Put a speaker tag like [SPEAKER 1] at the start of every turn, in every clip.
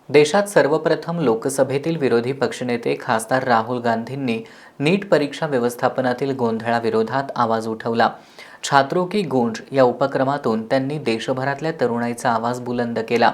[SPEAKER 1] देशात सर्वप्रथम लोकसभेतील विरोधी पक्षनेते खासदार राहुल गांधींनी नीट परीक्षा व्यवस्थापनातील गोंधळाविरोधात आवाज उठवला। छात्रों की गूंज या उपक्रमातून त्यांनी देशभरातल्या तरुणाईचा आवाज बुलंद केला।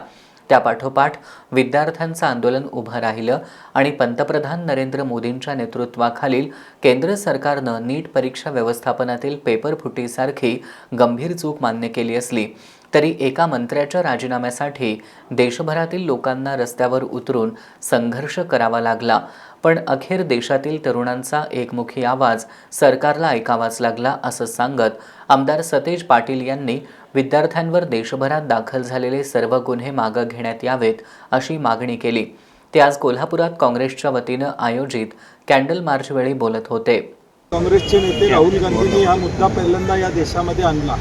[SPEAKER 1] त्यापाठोपाठ विद्यार्थ्यांचं आंदोलन उभं राहिलं आणि पंतप्रधान नरेंद्र मोदींच्या नेतृत्वाखालील केंद्र सरकारनं नीट परीक्षा व्यवस्थापनातील पेपर फुटीसारखी गंभीर चूक मान्य केली असली तरी एका मंत्र्याच्या राजीनाम्यासाठी देशभरातील लोकांना रस्त्यावर उतरून संघर्ष करावा लागला। पण अखेर देशातील तरुणांचा एकमुखी आवाज सरकारला ऐकावाच लागला असं सांगत आमदार सतेज पाटील यांनी विद्यार्थ्यांवर देशभरात दाखल झालेले सर्व गुन्हे मागे घेण्यात यावेत अशी मागणी केली। ते आज कोल्हापुरात काँग्रेसच्या वतीनं आयोजित कॅन्डल मार्चवेळी बोलत होते।
[SPEAKER 2] काँग्रेसचे नेते राहुल गांधींनी हा मुद्दा पहिल्यांदा या देशामध्ये आणला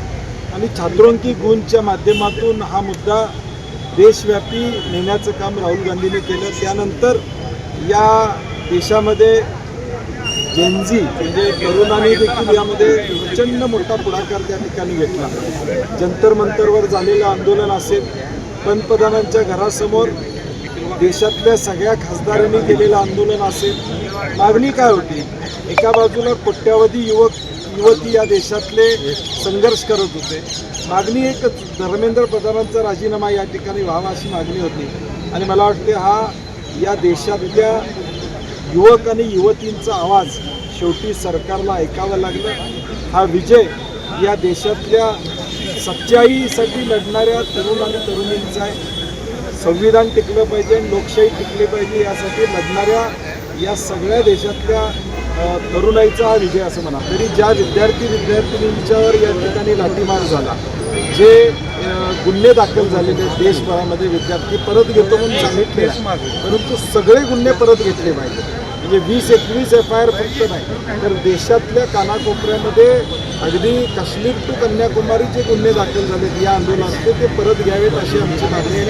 [SPEAKER 2] आणि छात्रों की गूंजच्या माध्यमातून हा मुद्दा देशव्यापी नेण्याचं काम राहुल गांधींनी केलं। त्यानंतर या देशामध्ये जेनझी म्हणजे तरुणांनी देखील यामध्ये प्रचंड मोठा पुढाकार त्या ठिकाणी घेतला। जंतर मंतरवर झालेलं आंदोलन असेल, पंतप्रधानांच्या घरासमोर देशातल्या सगळ्या खासदारांनी केलेलं आंदोलन असेल, मागणी काय होती? एका बाजूला कोट्यावधी युवती या देशातले संघर्ष करत होते। मागणी एकच, धर्मेंद्र प्रधानांचा राजीनामा या ठिकाणी व्हावा अशी मागणी होती। आणि मला वाटते हा या देशातल्या युवक आणि युवतींचा आवाज शेवटी सरकारला ऐकावा लागला। हा विजय या देशातल्या सच्चाईसाठी लढणाऱ्या तरुण आणि तरुणींचा आहे। संविधान टिकलं पाहिजे, लोकशाही टिकली पाहिजे यासाठी लढणाऱ्या या सगळ्या देशातल्या तरुणाईचा हा विजय असं म्हणा। तरी ज्या विद्यार्थिनींच्यावर या ठिकाणी लाठीमार झाला, जे गुन्हे दाखल झालेले देशभरामध्ये, विद्यार्थी परत घेतो म्हणून सांगितले, परंतु सगळे गुन्हे परत घेतले पाहिजे। म्हणजे 20-21 FIR फक्त नाही तर देशातल्या कानाकोपऱ्यामध्ये अगदी काश्मीर टू कन्याकुमारी जे गुन्हे दाखल झालेत या आंदोलनात ते परत घ्यावेत अशी आमची मागणी आहे।